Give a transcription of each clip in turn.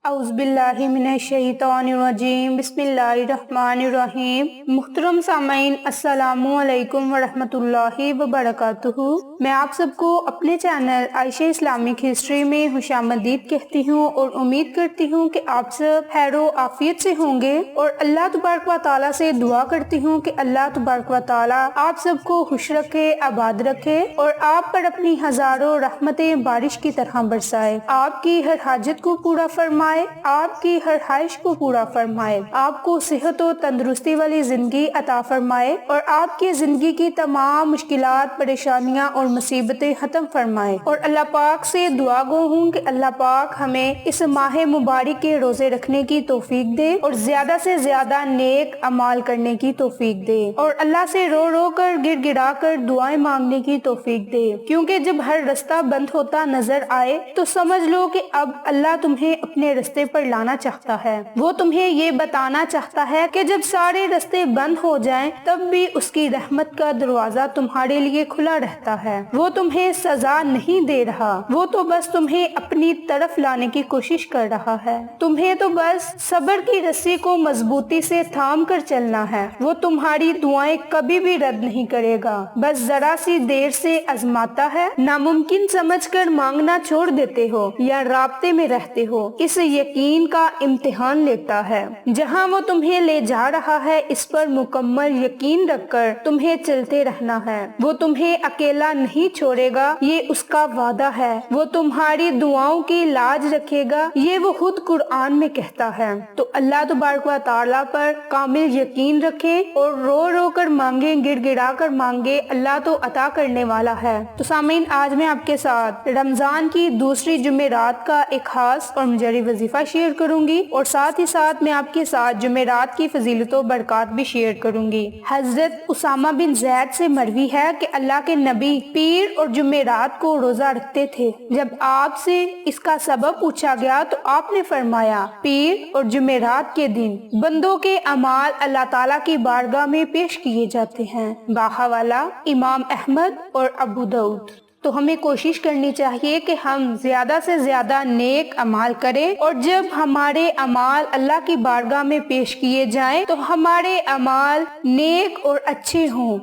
اعوذ باللہ من الشیطان الرجیم بسم اللہ الرحمن الرحیم۔ محترم سامعین، السلام علیکم ورحمۃ اللہ وبرکاتہ۔ میں آپ سب کو اپنے چینل عائشہ اسلامک ہسٹری میں خوش آمدید کہتی ہوں اور امید کرتی ہوں کہ آپ سب خیر و عافیت سے ہوں گے، اور اللہ تبارک و تعالیٰ سے دعا کرتی ہوں کہ اللہ تبارک و تعالیٰ آپ سب کو خوش رکھے، آباد رکھے اور آپ پر اپنی ہزاروں رحمتیں بارش کی طرح برسائے، آپ کی ہر حاجت کو پورا فرمائے، آپ کی ہر خواہش کو پورا فرمائے، آپ کو صحت و تندرستی والی زندگی عطا فرمائے اور آپ کی زندگی کی تمام مشکلات، پریشانیاں اور مصیبتیں ختم فرمائے۔ اور اللہ پاک سے دعا گو ہوں کہ اللہ پاک ہمیں اس ماہ مبارک کے روزے رکھنے کی توفیق دے اور زیادہ سے زیادہ نیک اعمال کرنے کی توفیق دے، اور اللہ سے رو رو کر گڑ گڑا کر دعائیں مانگنے کی توفیق دے، کیونکہ جب ہر رستہ بند ہوتا نظر آئے تو سمجھ لو کہ اب اللہ تمہیں اپنے رستے پر لانا چاہتا ہے۔ وہ تمہیں یہ بتانا چاہتا ہے کہ جب سارے رستے بند ہو جائیں تب بھی اس کی رحمت کا دروازہ تمہارے لیے کھلا رہتا ہے۔ وہ تمہیں سزا نہیں دے رہا، وہ تو بس تمہیں اپنی طرف لانے کی کوشش کر رہا ہے۔ تمہیں تو بس صبر کی رسی کو مضبوطی سے تھام کر چلنا ہے۔ وہ تمہاری دعائیں کبھی بھی رد نہیں کرے گا، بس ذرا سی دیر سے آزماتا ہے۔ ناممکن سمجھ کر مانگنا چھوڑ دیتے ہو یا رابطے میں رہتے ہو، اس یقین کا امتحان لیتا ہے۔ جہاں وہ تمہیں لے جا رہا ہے اس پر مکمل یقین رکھ کر تمہیں چلتے رہنا ہے۔ وہ تمہیں اکیلا نہیں چھوڑے گا، یہ اس کا وعدہ ہے۔ وہ تمہاری دعاؤں کی لاج رکھے گا، یہ وہ خود قرآن میں کہتا ہے۔ تو اللہ تبارک و تعالیٰ پر کامل یقین رکھے اور رو رو کر مانگے، گڑ گڑا کر مانگے، اللہ تو عطا کرنے والا ہے۔ تو سامعین، آج میں آپ کے ساتھ رمضان کی دوسری جمعرات کا ایک خاص اور مجری وظیفہ شیئر کروں گی، اور ساتھ ہی ساتھ میں آپ کے ساتھ جمعرات کی فضیلت و برکات بھی شیئر کروں گی۔ حضرت اسامہ بن زید سے مروی ہے کہ اللہ کے نبی پیر اور جمعرات کو روزہ رکھتے تھے۔ جب آپ سے اس کا سبب پوچھا گیا تو آپ نے فرمایا، پیر اور جمعرات کے دن بندوں کے اعمال اللہ تعالیٰ کی بارگاہ میں پیش کیے جاتے ہیں۔ باحوالہ امام احمد اور ابو داؤد۔ تو ہمیں کوشش کرنی چاہیے کہ ہم زیادہ سے زیادہ نیک اعمال کریں، اور جب ہمارے اعمال اللہ کی بارگاہ میں پیش کیے جائیں تو ہمارے اعمال نیک اور اچھے ہوں۔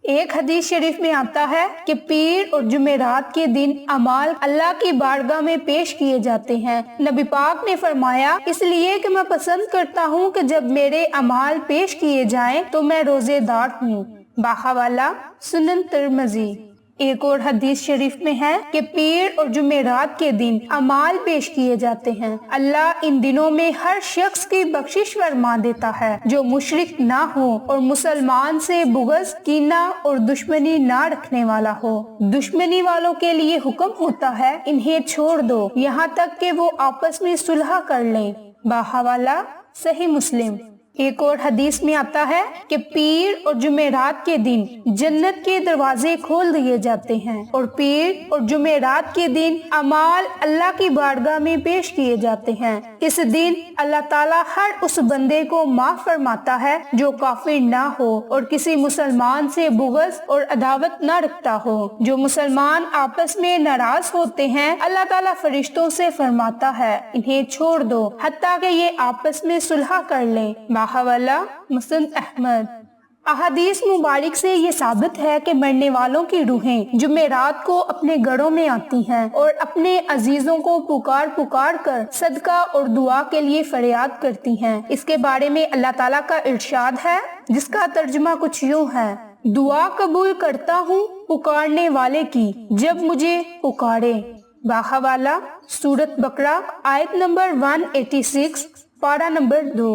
ایک حدیث شریف میں آتا ہے کہ پیر اور جمعرات کے دن اعمال اللہ کی بارگاہ میں پیش کیے جاتے ہیں۔ نبی پاک نے فرمایا، اس لیے کہ میں پسند کرتا ہوں کہ جب میرے اعمال پیش کیے جائیں تو میں روزے دار ہوں۔ باحوالہ سنن ترمذی۔ ایک اور حدیث شریف میں ہے کہ پیر اور جمعرات کے دن اعمال پیش کیے جاتے ہیں، اللہ ان دنوں میں ہر شخص کی بخشش فرما دیتا ہے جو مشرک نہ ہو اور مسلمان سے بغض، کینہ اور دشمنی نہ رکھنے والا ہو۔ دشمنی والوں کے لیے حکم ہوتا ہے، انہیں چھوڑ دو یہاں تک کہ وہ آپس میں صلح کر لیں۔ باحوالہ صحیح مسلم۔ ایک اور حدیث میں آتا ہے کہ پیر اور جمعرات کے دن جنت کے دروازے کھول دیے جاتے ہیں، اور پیر اور جمعرات کے دن اعمال اللہ کی بارگاہ میں پیش کیے جاتے ہیں۔ اس دن اللہ تعالیٰ ہر اس بندے کو معاف فرماتا ہے جو کافر نہ ہو اور کسی مسلمان سے بغض اور عداوت نہ رکھتا ہو۔ جو مسلمان آپس میں ناراض ہوتے ہیں، اللہ تعالیٰ فرشتوں سے فرماتا ہے، انہیں چھوڑ دو حتیٰ کہ یہ آپس میں صلح کر لیں۔ باحوالہ مسند احمد۔ احادیث مبارک سے یہ ثابت ہے کہ مرنے والوں کی روحیں جمعرات کو اپنے گھروں میں آتی ہیں اور اپنے عزیزوں کو پکار پکار کر صدقہ اور دعا کے لیے فریاد کرتی ہیں۔ اس کے بارے میں اللہ تعالیٰ کا ارشاد ہے، جس کا ترجمہ کچھ یوں ہے، دعا قبول کرتا ہوں پکارنے والے کی جب مجھے پکارے۔ باحوالہ سورۃ بقرہ آیت نمبر 186، پارہ نمبر 2۔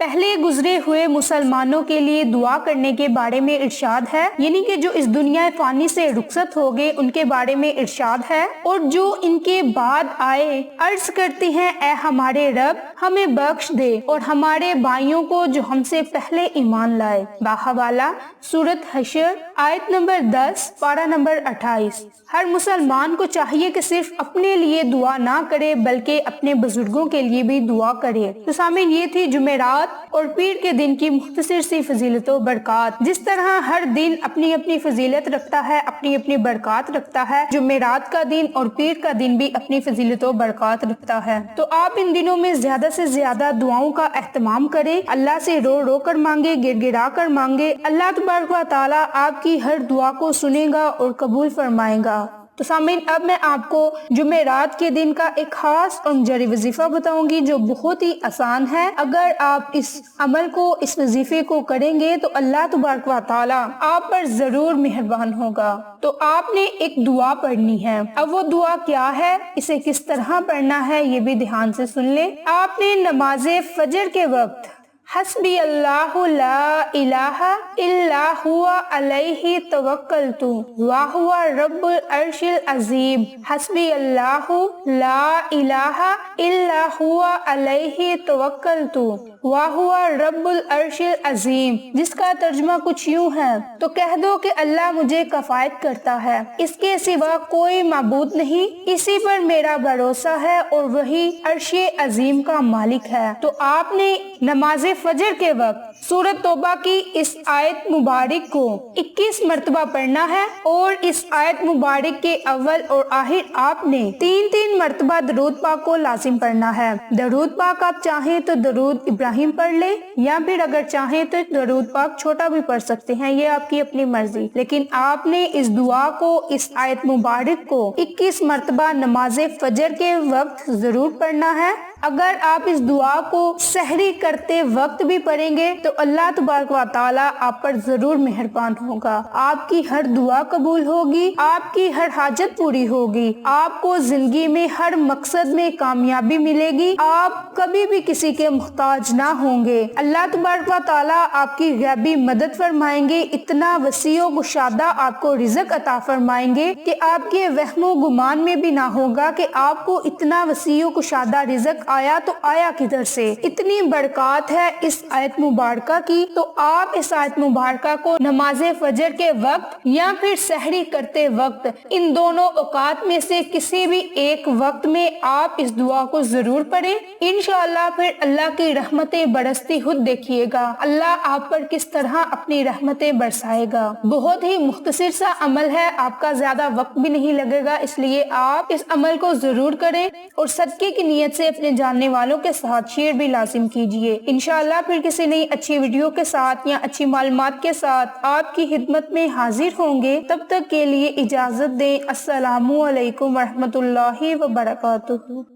پہلے گزرے ہوئے مسلمانوں کے لیے دعا کرنے کے بارے میں ارشاد ہے، یعنی کہ جو اس دنیا فانی سے رخصت ہو گئے ان کے بارے میں ارشاد ہے، اور جو ان کے بعد آئے عرض کرتے ہیں، اے ہمارے رب ہمیں بخش دے اور ہمارے بھائیوں کو جو ہم سے پہلے ایمان لائے۔ باحوالہ سورۃ حشر آیت نمبر 10، پارہ نمبر 28۔ ہر مسلمان کو چاہیے کہ صرف اپنے لیے دعا نہ کرے بلکہ اپنے بزرگوں کے لیے بھی دعا کرے۔ تو سامعین، یہ تھی جمعرات برکات اور پیر کے دن کی مختصر سی فضیلت و برکات۔ جس طرح ہر دن اپنی اپنی فضیلت رکھتا ہے، اپنی اپنی برکات رکھتا ہے، جمعرات کا دن اور پیر کا دن بھی اپنی فضیلت و برکات رکھتا ہے۔ تو آپ ان دنوں میں زیادہ سے زیادہ دعاؤں کا اہتمام کریں، اللہ سے رو رو کر مانگے، گر گرا کر مانگے۔ اللہ تبارک و تعالی آپ کی ہر دعا کو سنے گا اور قبول فرمائے گا۔ تو سامعین، اب میں آپ کو جمعرات کے دن کا ایک خاص اور جاری وظیفہ بتاؤں گی جو بہت ہی آسان ہے۔ اگر آپ اس عمل کو، اس وظیفے کو کریں گے تو اللہ تبارک و تعالی آپ پر ضرور مہربان ہوگا۔ تو آپ نے ایک دعا پڑھنی ہے۔ اب وہ دعا کیا ہے، اسے کس طرح پڑھنا ہے، یہ بھی دھیان سے سن لیں۔ آپ نے نماز فجر کے وقت حسبی اللہ لا الہ الا هو علیہ توکلت وہو رب العرش العظیم، حسبی اللہ لا الہ الا هو علیہ توکلت وہو رب العرش العظیم، جس کا ترجمہ کچھ یوں ہے، تو کہہ دو کہ اللہ مجھے کفایت کرتا ہے، اس کے سوا کوئی معبود نہیں، اسی پر میرا بھروسہ ہے اور وہی عرش عظیم کا مالک ہے۔ تو آپ نے نماز فجر کے وقت سورۃ توبہ کی اس آیت مبارک کو 21 مرتبہ پڑھنا ہے، اور اس آیت مبارک کے اول اور آخر آپ نے 3 مرتبہ درود پاک کو لازم پڑھنا ہے۔ درود پاک آپ چاہیں تو درود ابراہیم پڑھ لیں، یا پھر اگر چاہیں تو درود پاک چھوٹا بھی پڑھ سکتے ہیں، یہ آپ کی اپنی مرضی، لیکن آپ نے اس دعا کو، اس آیت مبارک کو 21 مرتبہ نماز فجر کے وقت ضرور پڑھنا ہے۔ اگر آپ اس دعا کو سحری کرتے وقت بھی پڑھیں گے تو اللہ تبارک و تعالی آپ پر ضرور مہربان ہوگا، آپ کی ہر دعا قبول ہوگی، آپ کی ہر حاجت پوری ہوگی، آپ کو زندگی میں ہر مقصد میں کامیابی ملے گی، آپ کبھی بھی کسی کے محتاج نہ ہوں گے۔ اللہ تبارک و تعالی آپ کی غیبی مدد فرمائیں گے، اتنا وسیع و گشادہ آپ کو رزق عطا فرمائیں گے کہ آپ کے وہم و گمان میں بھی نہ ہوگا کہ آپ کو اتنا وسیع و گشادہ رزق آیا تو آیا کدھر سے۔ اتنی برکات ہے اس آیت مبارکہ کی، تو آپ اس آیت مبارکہ کو نماز فجر کے وقت یا پھر سحری کرتے وقت، ان دونوں اوقات میں سے کسی بھی ایک وقت میں آپ اس دعا کو ضرور پڑھیں۔ انشاءاللہ پھر اللہ کی رحمتیں برستی خود دیکھیے گا، اللہ آپ پر کس طرح اپنی رحمتیں برسائے گا۔ بہت ہی مختصر سا عمل ہے، آپ کا زیادہ وقت بھی نہیں لگے گا، اس لیے آپ اس عمل کو ضرور کریں اور صدقے کی نیت سے اپنے جاننے والوں کے ساتھ شیئر بھی لازم کیجیے۔ انشاءاللہ پھر کسی نئی اچھی ویڈیو کے ساتھ یا اچھی معلومات کے ساتھ آپ کی خدمت میں حاضر ہوں گے۔ تب تک کے لیے اجازت دیں۔ السلام علیکم ورحمۃ اللہ وبرکاتہ۔